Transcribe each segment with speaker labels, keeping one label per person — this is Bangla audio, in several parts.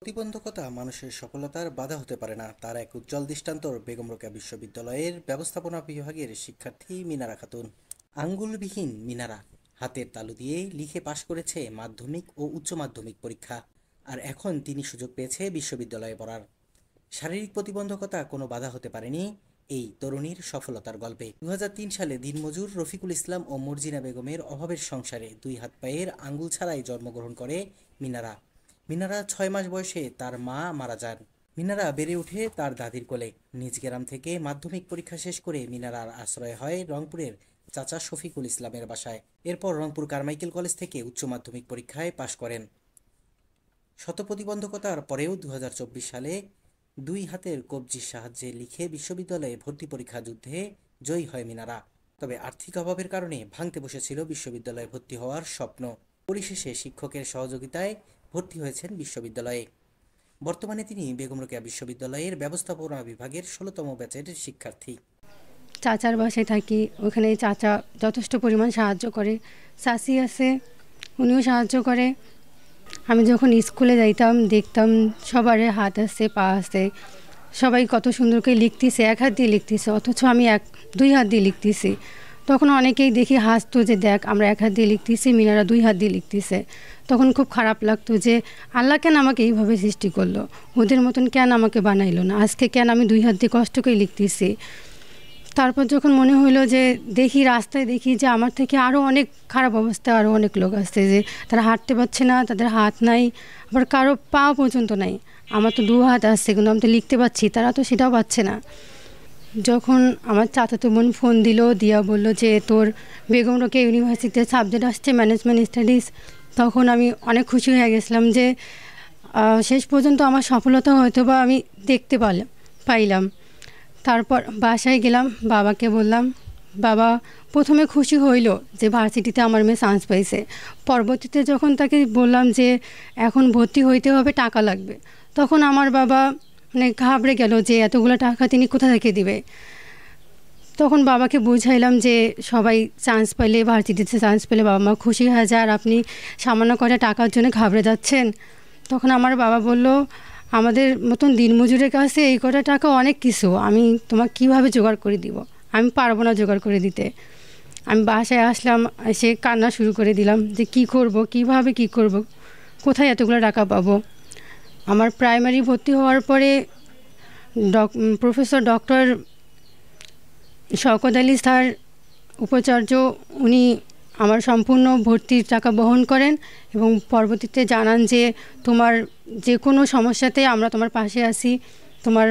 Speaker 1: প্রতিবন্ধকতা মানুষের সফলতার বাধা হতে পারে না, তার এক উজ্জ্বল দৃষ্টান্ত বেগম রোকেয়া বিশ্ববিদ্যালয়ের ব্যবস্থাপনা বিভাগের শিক্ষার্থী মিনারা খাতুন। আঙ্গুলবিহীন মিনারা হাতের তালু দিয়ে লিখে পাশ করেছে মাধ্যমিক ও উচ্চ মাধ্যমিক পরীক্ষা, আর এখন তিনি সুযোগ পেয়েছে বিশ্ববিদ্যালয়ে পড়ার। শারীরিক প্রতিবন্ধকতা কোনো বাধা হতে পারেনি এই তরুণীর সফলতার গল্পে। 2003 সালে দিনমজুর রফিকুল ইসলাম ও মর্জিনা বেগমের অভাবের সংসারে দুই হাত পায়ের আঙ্গুল ছাড়াই জন্মগ্রহণ করে মিনারা। মিনারা 6 মাস বয়সে তার মা মারা যান। মিনারা বেড়ে ওঠে তার দাদির কোলে। নিজ গ্রাম থেকে মাধ্যমিক পরীক্ষা শেষ করে মিনারার আশ্রয় হয় রংপুরের চাচা শফিকুল ইসলামের বাসায়। এরপর রংপুর কারমাইকেল কলেজ থেকে উচ্চ মাধ্যমিক পরীক্ষায় পাশ করেন। শত প্রতিবন্ধকতার পরেও 2024 সালে দুই হাতের কবজির সাহায্যে লিখে বিশ্ববিদ্যালয়ে ভর্তি পরীক্ষা যুদ্ধে জয়ী হয় মিনারা। তবে আর্থিক অভাবের কারণে ভাঙতে বসেছিল বিশ্ববিদ্যালয়ে ভর্তি হওয়ার স্বপ্ন। পরিশেষে শিক্ষকের সহযোগিতায় ভর্তি হয়েছেন বিশ্ববিদ্যালয়ে। বর্তমানে তিনি বেগম রোকেয়া বিশ্ববিদ্যালয়ের ব্যবস্থাপনা বিভাগের 16তম ব্যাচের শিক্ষার্থী।
Speaker 2: চাচার বাসায় থাকি, ওখানে চাচা যথেষ্ট পরিমাণ সাহায্য করে। চাচি আছে, উনিও সাহায্য করে। আমি যখন স্কুলে যাইতাম দেখতাম সবার হাত আছে, পা আছে, সবাই কত সুন্দর করে লিখতেছে, এক হাত দিয়ে লিখতেছে, অথচ আমি দুই হাত দিয়ে লিখতেছি। তখন অনেকেই দেখি হাসতো যে দেখ আমরা এক হাত দিয়ে লিখতেছি, মিনারা দুই হাত দিয়ে লিখতেছে। তখন খুব খারাপ লাগতো যে আল্লাহ কেন আমাকে এইভাবে সৃষ্টি করলো, ওদের মতন কেন আমাকে বানাইলো না, আজকে কেন আমি দুই হাত দিয়ে কষ্ট করে লিখতেছি। তারপর যখন মনে হলো যে দেখি রাস্তায় দেখি যে আমার থেকে আরও অনেক খারাপ অবস্থা, আরও অনেক লোক আসছে যে তারা হাঁটতে পারছে না, তাদের হাত নাই, আবার কারো পা পর্যন্ত নাই। আমার তো দু হাত আসছে কিন্তু আমি তো লিখতে পারছি, তারা তো সেটাও পাচ্ছে না। যখন আমার চাচাতো বোন ফোন দিয়া বললো যে তোর বেগম রোকেয়া ইউনিভার্সিটিতে সাবজেক্ট আসছে ম্যানেজমেন্ট স্টাডিজ, তখন আমি অনেক খুশি হয়ে গেছিলাম যে শেষ পর্যন্ত আমার সফলতা হয়তো বা আমি দেখতে পাইলাম। তারপর বাসায় গেলাম, বাবাকে বললাম। বাবা প্রথমে খুশি হইল যে ভার্সিটিতে আমার মেয়ে চান্স পাইছে। পরবর্তীতে যখন তাকে বললাম যে এখন ভর্তি হইতে হবে, টাকা লাগবে, তখন আমার বাবা মানে ঘাবড়ে গেল যে এতগুলো টাকা তিনি কোথা থেকে দিবে। তখন বাবাকে বুঝাইলাম যে সবাই চান্স পেলে, ভার্সিটিতে চান্স পেলে বাবা মা খুশি হয়ে যায়, আর আপনি সামান্য কটা টাকার জন্য ঘাবড়ে যাচ্ছেন। তখন আমার বাবা বলল আমাদের মতন দিনমজুরের কাছে এই কটা টাকা অনেক কিছু, আমি তোমাকে কীভাবে জোগাড় করে দিব, আমি পারবো না জোগাড় করে দিতে। আমি বাসায় আসলাম, এসে কান্না শুরু করে দিলাম যে কি করব, কিভাবে কি করব, কোথায় এতগুলো টাকা পাবো। আমার প্রাইমারি ভর্তি হওয়ার পরে professor doctor Shawkat Ali sir উপাচার্য, উনি আমার সম্পূর্ণ ভর্তির টাকা বহন করেন এবং পরবর্তীতে জানান যে তোমার যে কোনো সমস্যাতে আমরা তোমার পাশে আছি, তোমার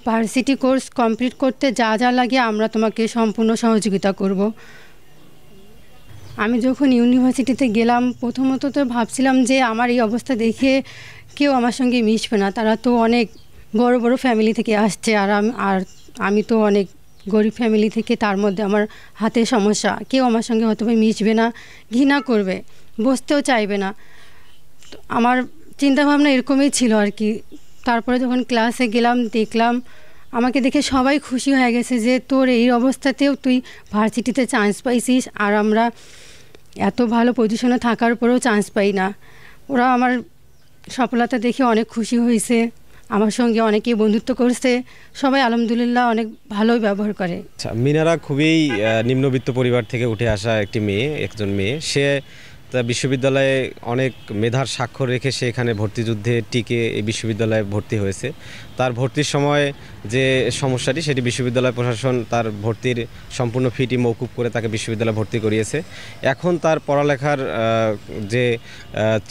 Speaker 2: ভার্সিটি কোর্স কমপ্লিট করতে যা যা লাগে আমরা তোমাকে সম্পূর্ণ সহযোগিতা করব। আমি যখন ইউনিভার্সিটিতে গেলাম প্রথমত তো ভাবছিলাম যে আমার এই অবস্থা দেখে কেউ আমার সঙ্গে মিশবে না, তারা তো অনেক বড় বড় ফ্যামিলি থেকে আসছে, আর আমি তো অনেক গরিব ফ্যামিলি থেকে, তার মধ্যে আমার হাতে সমস্যা, কেউ আমার সঙ্গে হয়তো মিশবে না, ঘৃণা করবে, বসতেও চাইবে না। আমার চিন্তাভাবনা এরকমই ছিল আর কি। তারপরে যখন ক্লাসে গেলাম দেখলাম আমাকে দেখে সবাই খুশি হয়ে গেছে যে তোর এই অবস্থাতেও তুই ভার্সিটিতে চান্স পাইছিস, আর আমরা এত ভালো পজিশনে থাকার পরেও চান্স পাই না। ওরা আমার সফলতা দেখে অনেক খুশি হয়েছে, আমার সঙ্গে অনেকেই বন্ধুত্ব করছে, সবাই আলহামদুলিল্লাহ অনেক ভালোই ব্যবহার করে।
Speaker 3: মিনারা খুবই নিম্নবিত্ত পরিবার থেকে উঠে আসা একজন মেয়ে। সে বিশ্ববিদ্যালয়ে অনেক মেধার স্বাক্ষর রেখে সে এখানে ভর্তিযুদ্ধে টিকে এই বিশ্ববিদ্যালয়ে ভর্তি হয়েছে। তার ভর্তির সময় যে সমস্যাটি, সেটি বিশ্ববিদ্যালয় প্রশাসন তার ভর্তির সম্পূর্ণ ফিটি মওকুফ করে তাকে বিশ্ববিদ্যালয়ে ভর্তি করিয়েছে। এখন তার পড়ালেখার যে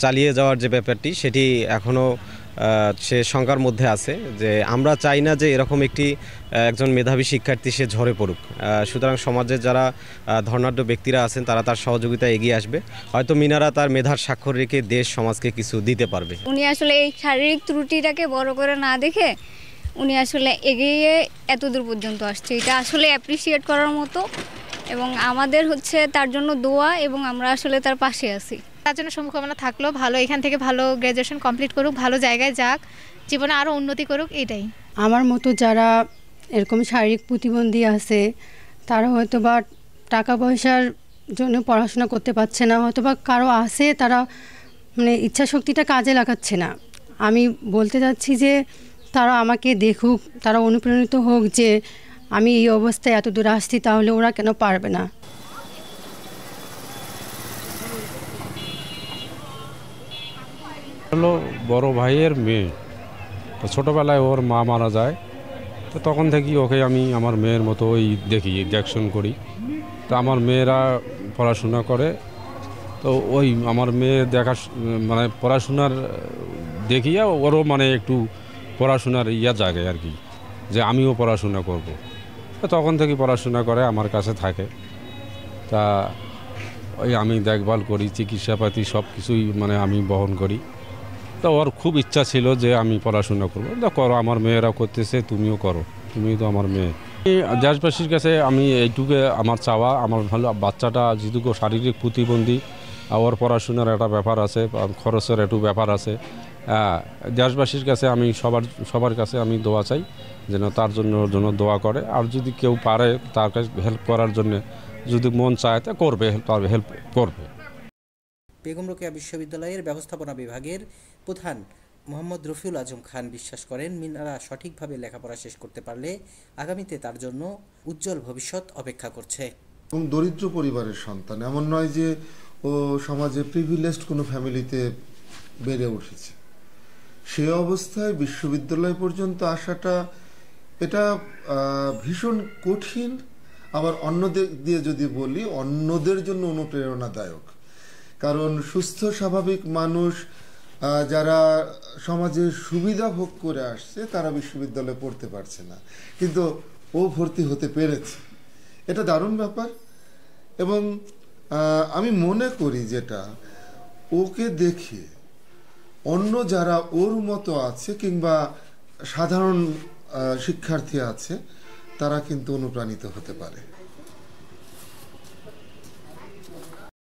Speaker 3: চালিয়ে যাওয়ার যে ব্যাপারটি, সেটি এখনও সে শঙ্কার মধ্যে আছে যে আমরা চাই না যে এরকম একজন মেধাবী শিক্ষার্থী সে ঝরে পড়ুক। সুতরাং সমাজের যারা ধনাঢ্য ব্যক্তিরা আছেন তারা তার সহযোগিতায় এগিয়ে আসবে, হয়তো মিনারা তার মেধার স্বাক্ষর রেখে দেশ সমাজকে কিছু দিতে পারবে।
Speaker 4: উনি আসলে এই শারীরিক ত্রুটিটাকে বড় করে না দেখে উনি আসলে এগিয়ে এতদূর পর্যন্ত আসছে, এটা আসলে অ্যাপ্রিসিয়েট করার মতো, এবং আমাদের তার জন্য দোয়া, এবং আমরা আসলে তার পাশে আছি।
Speaker 5: তার জন্য শুভকামনা থাকলো, ভালো এখান থেকে ভালো গ্র্যাজুয়েশন কমপ্লিট করুক, ভালো জায়গায় যাক, জীবনে আরও উন্নতি করুক, এটাই।
Speaker 2: আমার মতো যারা এরকম শারীরিক প্রতিবন্ধী আছে তারা হয়তো বা টাকা পয়সার জন্য পড়াশোনা করতে পারছে না, হয়তো বা কারো আছে তারা মানে ইচ্ছা শক্তিটা কাজে লাগাচ্ছে না। আমি বলতে চাচ্ছি যে তারা আমাকে দেখুক, তারা অনুপ্রাণিত হোক যে আমি এই অবস্থায় এত দূর আসছি, তাহলে ওরা কেন পারবে না।
Speaker 6: হলো বড় ভাইয়ের মেয়ে, তো ছোটোবেলায় ওর মা মারা যায়, তো তখন থেকেই ওকে আমি আমার মেয়ের মতো ওই দেখি, দেখশন করি। তো আমার মেয়েরা পড়াশোনা করে, তো ওই আমার মেয়ে মানে পড়াশোনার দেখিয়া ওরও মানে একটু পড়াশোনার জাগে আর কি, যে আমিও পড়াশোনা করব। তো তখন থেকে পড়াশোনা করে আমার কাছে থাকে। তা ওই আমি দেখভাল করি, চিকিৎসাপাতি সব কিছুই মানে আমি বহন করি। তো ওর খুব ইচ্ছা ছিল যে আমি পড়াশোনা করবো। তো করো, আমার মেয়েরা করতেছে, তুমিও করো, তুমি তো আমার মেয়ে। দেশবাসীর কাছে আমি এইটুকু আমার চাওয়া, আমার ভালো বাচ্চাটা যেটুকু শারীরিক প্রতিবন্ধী, ওর পড়াশোনার একটা ব্যাপার আছে, খরচের একটু ব্যাপার আছে। দেশবাসীর কাছে আমি সবার কাছে আমি দোয়া চাই যেন তার জন্য দোয়া করে। আর যদি কেউ পারে তার কাছে হেল্প করার জন্য, যদি মন চায় তা করবে, তার হেল্প করবে।
Speaker 1: বেগম রোকেয়া বিশ্ববিদ্যালয়ের ব্যবস্থাপনা বিভাগের প্রধান মোহাম্মদ রফিউল আজম খান বিশ্বাস করেন, মিনারা সঠিকভাবে লেখাপড়া শেষ করতে পারলে আগামীতে তার জন্য উজ্জ্বল ভবিষ্যৎ অপেক্ষা করছে।
Speaker 7: এবং দরিদ্র পরিবারের সন্তান, এমন নয় যে ও সমাজে প্রিভিলেজড কোনো ফ্যামিলিতে বেড়ে উঠেছে। সে অবস্থায় বিশ্ববিদ্যালয় পর্যন্ত আসাটা এটা ভীষণ কঠিন। আবার অন্যদের দিয়ে যদি বলি, অন্যদের জন্য অনুপ্রেরণাদায়ক। কারণ সুস্থ স্বাভাবিক মানুষ যারা সমাজে সুবিধা ভোগ করে আসছে, তারা বিশ্ববিদ্যালয়ে পড়তে পারছে না, কিন্তু ও ভর্তি হতে পেরেছে। এটা দারুণ ব্যাপার। এবং আমি মনে করি যেটা ওকে দেখে অন্য যারা ওর মতো আছে কিংবা সাধারণ শিক্ষার্থী আছে, তারা কিন্তু অনুপ্রাণিত হতে পারে।